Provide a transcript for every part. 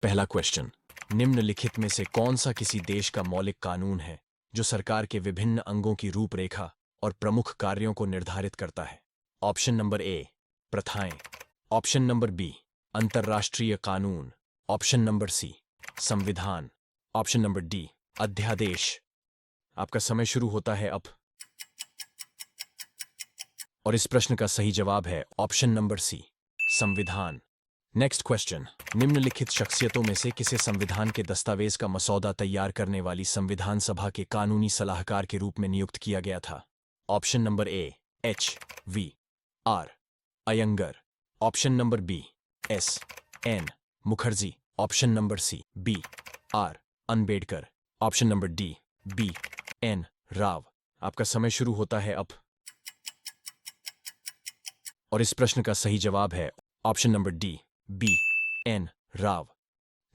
पहला क्वेश्चन, निम्नलिखित में से कौन सा किसी देश का मौलिक कानून है जो सरकार के विभिन्न अंगों की रूपरेखा और प्रमुख कार्यों को निर्धारित करता है? ऑप्शन नंबर ए, प्रथाएं। ऑप्शन नंबर बी, अंतर्राष्ट्रीय कानून। ऑप्शन नंबर सी, संविधान। ऑप्शन नंबर डी, अध्यादेश। आपका समय शुरू होता है अब। और इस प्रश्न का सही जवाब है ऑप्शन नंबर सी, संविधान। नेक्स्ट क्वेश्चन, निम्नलिखित शख्सियतों में से किसे संविधान के दस्तावेज का मसौदा तैयार करने वाली संविधान सभा के कानूनी सलाहकार के रूप में नियुक्त किया गया था? Option number A, H V R Iyengar. Option number B, S N Mukherjee. Option number C, B R Ambedkar. Option number D, B N Rao. आपका समय शुरू होता है अब। और इस प्रश्न का सही जवाब है option number D, B N Rao.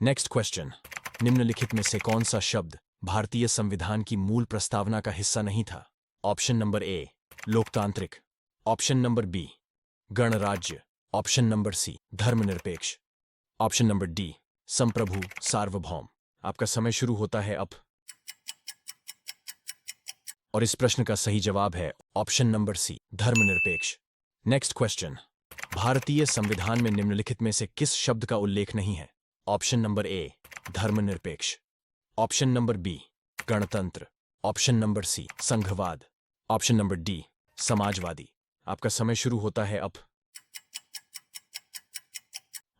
Next question, निम्नलिखित में से कौन सा शब्द भारतीय संविधान की मूल प्रस्तावना का हिस्सा नहीं था? ऑप्शन नंबर ए, लोकतांत्रिक। ऑप्शन नंबर बी, गणराज्य। ऑप्शन नंबर सी, धर्मनिरपेक्ष। ऑप्शन नंबर डी, संप्रभु सार्वभौम। आपका समय शुरू होता है अब। और इस प्रश्न का सही जवाब है ऑप्शन नंबर सी, धर्मनिरपेक्ष। नेक्स्ट क्वेश्चन, भारतीय संविधान में निम्नलिखित में से किस शब्द का उल्लेख नहीं है? ऑप्शन नंबर ए, धर्मनिरपेक्ष। ऑप्शन नंबर बी, गणतंत्र। ऑप्शन नंबर सी, संघवाद। Option number D, Samajwadi. आपका समय शुरू होता है अब।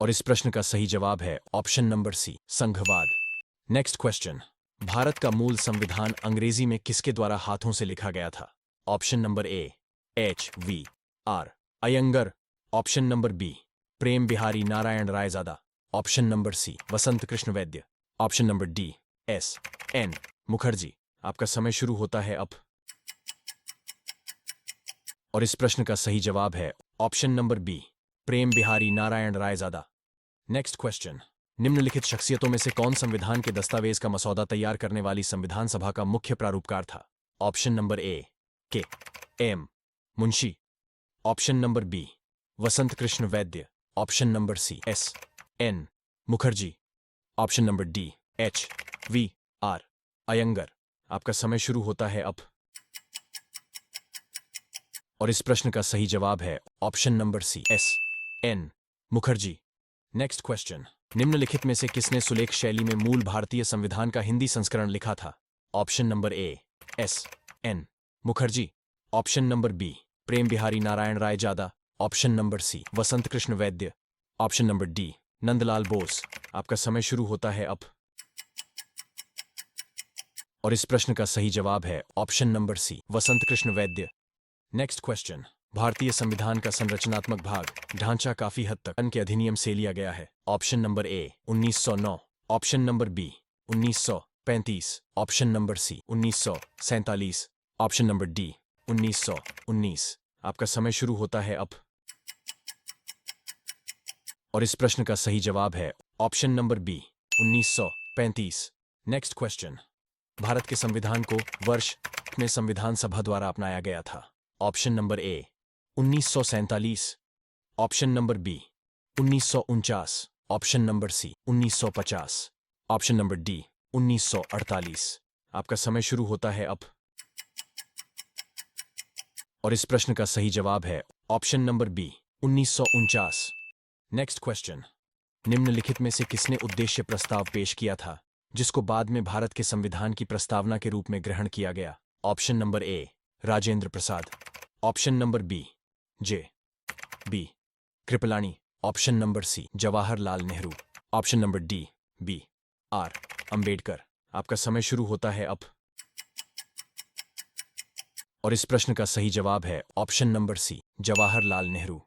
और इस प्रश्न का सही जवाब है ऑप्शन नंबर सी, संघवाद। नेक्स्ट क्वेश्चन, भारत का मूल संविधान अंग्रेजी में किसके द्वारा हाथों से लिखा गया था? Option number A, H V R Iyengar. Option number B, Prem Bihari Narayan Raizada. Option number C, Vasant Krishna Vaidya. Option number D, S N Mukherjee. आपका समय शुरू होता है अब। और इस प्रश्न का सही जवाब है option number B, Prem Bihari Narayan Raizada. Next question, निम्नलिखित शख्सियतों में से कौन संविधान के दस्तावेज का मसौदा तैयार करने वाली संविधान सभा का मुख्य प्रारूपकार था? Option number A, K M Munshi. Option number B, Vasant Krishna Vaidya. Option number C, S N Mukherjee. Option number D, H V R Iyengar. आपका समय शुरू होता है अब। और इस प्रश्न का सही जवाब है option number C, S N Mukherjee. Next question, निम्नलिखित में से किसने सुलेख शैली में मूल भारतीय संविधान का हिंदी संस्करण लिखा था? Option number A, S N Mukherjee. Option number B, Prem Bihari Narayan Raizada. Option number C, Vasant Krishna Vaidya. Option number D, Nandlal Bose. आपका समय शुरू होता है अब। और इस प्रश्न का सही जवाब है option number C, Vasant Krishna वैद्य। नेक्स्ट क्वेश्चन, भारतीय संविधान का संरचनात्मक भाग ढांचा काफी हद तक के अधिनियम से लिया गया है। Option number A, 1909। Option number B, 1935। Option number C, 1947। Option number D, 1919। आपका समय शुरू होता है अब। और इस प्रश्न का सही जवाब है option number B, 1935। Next question, Bharat के संविधान को वर्ष में संविधान सभा द्वारा अपनाया गया था? Option number A, 1947। Option number B, 1949। Option number C, 1950। Option number D, 1948। आपका समय शुरू होता है अब। और इस प्रश्न का सही जवाब है option number B, 1949। Next question, निम्नलिखित में से किसने उद्देश्य प्रस्ताव पेश किया था जिसको बाद में भारत के संविधान की प्रस्तावना के रूप में ग्रहण किया गया? Option number A, Rajendra Prasad. Option number B, J B Kripalani. Option number C, Jawaharlal Nehru. Option number D, B R Ambedkar. आपका समय शुरू होता है अब। और इस प्रश्न का सही जवाब है option number C, Jawaharlal Nehru.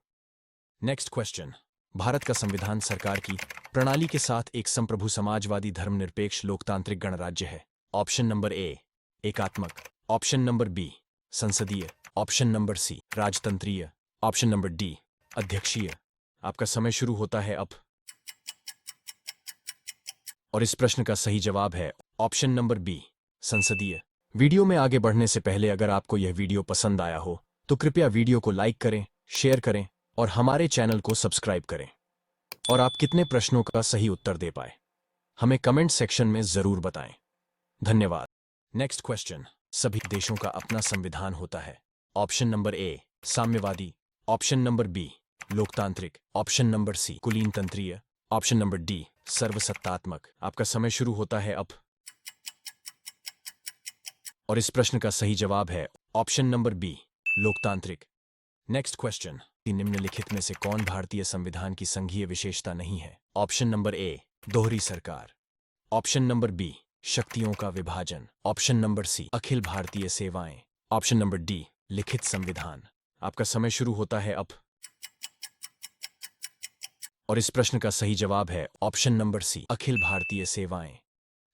Next question, Bharat का संविधान सरकार की प्रणाली के साथ एक संप्रभु समाजवादी धर्मनिरपेक्ष लोकतांत्रिक गणराज्य है। ऑप्शन नंबर ए, एकात्मक। ऑप्शन नंबर बी, संसदीय। ऑप्शन नंबर सी, राजतंत्रीय। ऑप्शन नंबर डी, अध्यक्षीय। आपका समय शुरू होता है अब। और इस प्रश्न का सही जवाब है ऑप्शन नंबर बी, संसदीय। वीडियो में आगे बढ़ने से पहले अगर आपको यह वीडियो पसंद आया हो तो कृपया वीडियो को लाइक करें, शेयर करें और हमारे चैनल को सब्सक्राइब करें। और आप कितने प्रश्नों का सही उत्तर दे पाए हमें कमेंट सेक्शन में जरूर बताएं। धन्यवाद। Next question. सभी देशों का अपना संविधान होता है। ऑप्शन नंबर ए साम्यवादी, ऑप्शन नंबर बी लोकतांत्रिक, ऑप्शन नंबर सी कुलीन तंत्रीय, ऑप्शन नंबर डी सर्वसत्तात्मक। आपका समय शुरू होता है अब। और इस प्रश्न का सही जवाब है ऑप्शन नंबर बी लोकतांत्रिक। Next question. निम्नलिखित में से कौन भारतीय संविधान की संघीय विशेषता नहीं है? ऑप्शन नंबर ए दोहरी सरकार, ऑप्शन नंबर बी शक्तियों का विभाजन, ऑप्शन नंबर सी अखिल भारतीय सेवाएं, ऑप्शन नंबर डी लिखित संविधान। आपका समय शुरू होता है अब। और इस प्रश्न का सही जवाब है ऑप्शन नंबर सी अखिल भारतीय सेवाएं।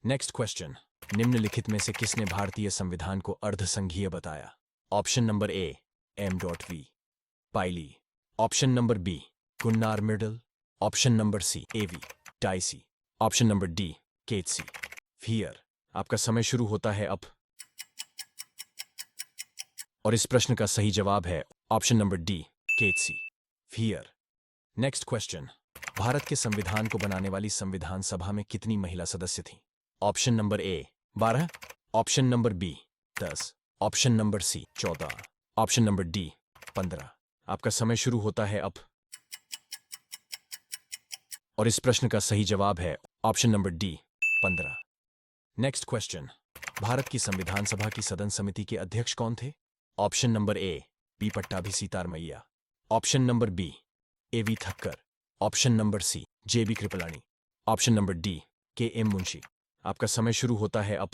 Next question. निम्नलिखित में से किसने भारतीय संविधान को अर्धसंघीय बताया? Option number A M.V Pylee, option number B Gunnar Myrdal, option number C A V Dicey, option number D K C Wheare. आपका समय शुरू होता है अब। और इस प्रश्न का सही जवाब है option number D K C Wheare. Next question. Bharat के संविधान को बनाने वाली संविधान सभा में कितनी महिला सदस्य थीं? Option number A 12, option number B 10, option number C 14, option number D 15। आपका समय शुरू होता है अब। और इस प्रश्न का सही जवाब है option number D 15। Next question. Bharat की संविधान सभा की सदन समिति के अध्यक्ष कौन थे? Option number A P Pattabhi Sitaramayya, option number B A V Thakkar, option number C J B Kripalani, option number D KM Munshi. आपका समय शुरू होता है अब।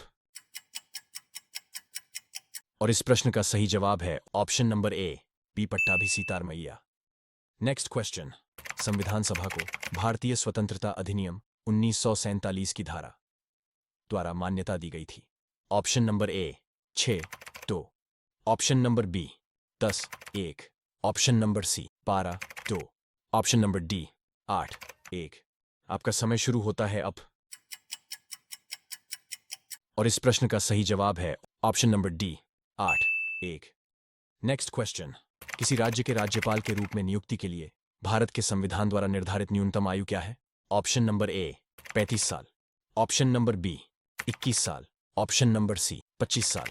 और इस प्रश्न का सही जवाब है option number A P Pattabhi Sitaramayya. Next question. संविधान सभा को भारतीय स्वतंत्रता अधिनियम 1947 की धारा द्वारा मान्यता दी गई थी। Option number A 6 2, option number B 10 1, option number C 12 2, option number D 8 1। आपका समय शुरू होता है अब। और इस प्रश्न का सही जवाब है option number D 8 1। Next question. किसी राज्य के राज्यपाल के रूप में नियुक्ति के लिए भारत के संविधान द्वारा निर्धारित न्यूनतम आयु क्या है? ऑप्शन नंबर ए 35 साल, ऑप्शन नंबर बी 21 साल, ऑप्शन नंबर सी 25 साल,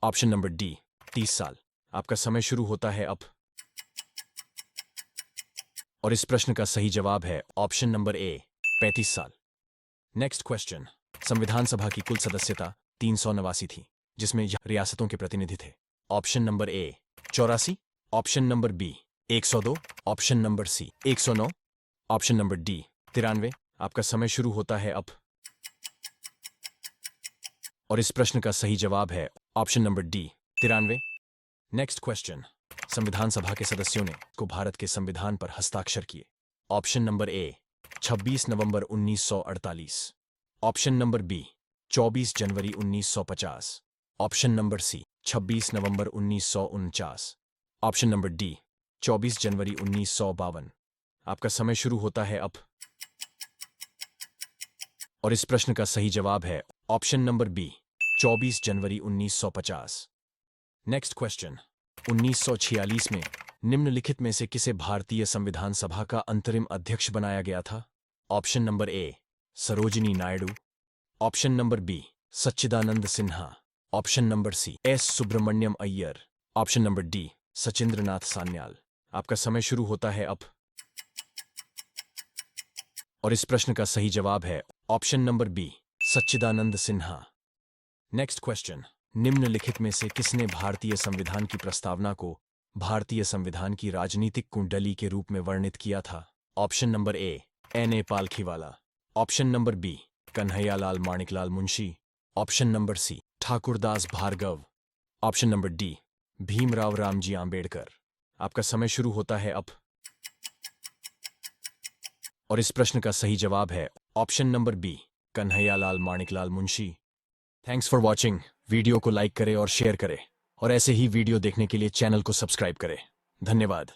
ऑप्शन नंबर डी 30 साल। आपका समय शुरू होता है अब। और इस प्रश्न का सही जवाब है ऑप्शन नंबर ए 35 साल। Next question. संविधान सभा की कुल सदस्यता 389 थी, जिसमें रियासतों के प्रतिनिधि थे। Option number A 84, option number B 102, option number C 109, option number D 93। आपका समय शुरू होता है अब। और इस प्रश्न का सही जवाब है option number D 93। Next question. संविधान सभा के सदस्यों ने को भारत के संविधान पर हस्ताक्षर किए। ऑप्शन नंबर ए 26 नवंबर 1948, ऑप्शन नंबर बी 24 जनवरी 1950, ऑप्शन नंबर सी 26 नवंबर 1949, ऑप्शन नंबर डी 24 जनवरी 1952। आपका समय शुरू होता है अब। और इस प्रश्न का सही जवाब है ऑप्शन नंबर बी 24 जनवरी 1950। Next question. 1946 में निम्नलिखित में से किसे भारतीय संविधान सभा का अंतरिम अध्यक्ष बनाया गया था? Option number A Sarojini Naidu, option number B Sachchidananda Sinha, option number C S Subramaniam Iyer, option number D Sachindranath Sanyal. आपका समय शुरू होता है अब। और इस प्रश्न का सही जवाब है option number B Sachchidananda Sinha. Next question. निम्नलिखित में से किसने भारतीय संविधान की प्रस्तावना को भारतीय संविधान की राजनीतिक कुंडली के रूप में वर्णित किया था? Option number A N.A. Palkhivala, option number B Kanhaiyalal Maneklal Munshi, option number C Thakurdas Bhargava, option number D Bhimrao Ramji Ambedkar. आपका समय शुरू होता है अब। और इस प्रश्न का सही जवाब है option number B Kanhaiyalal Maneklal Munshi. Thanks for watching. Video को लाइक करें और शेयर करें, और ऐसे ही वीडियो देखने के लिए चैनल को सब्सक्राइब करें। धन्यवाद।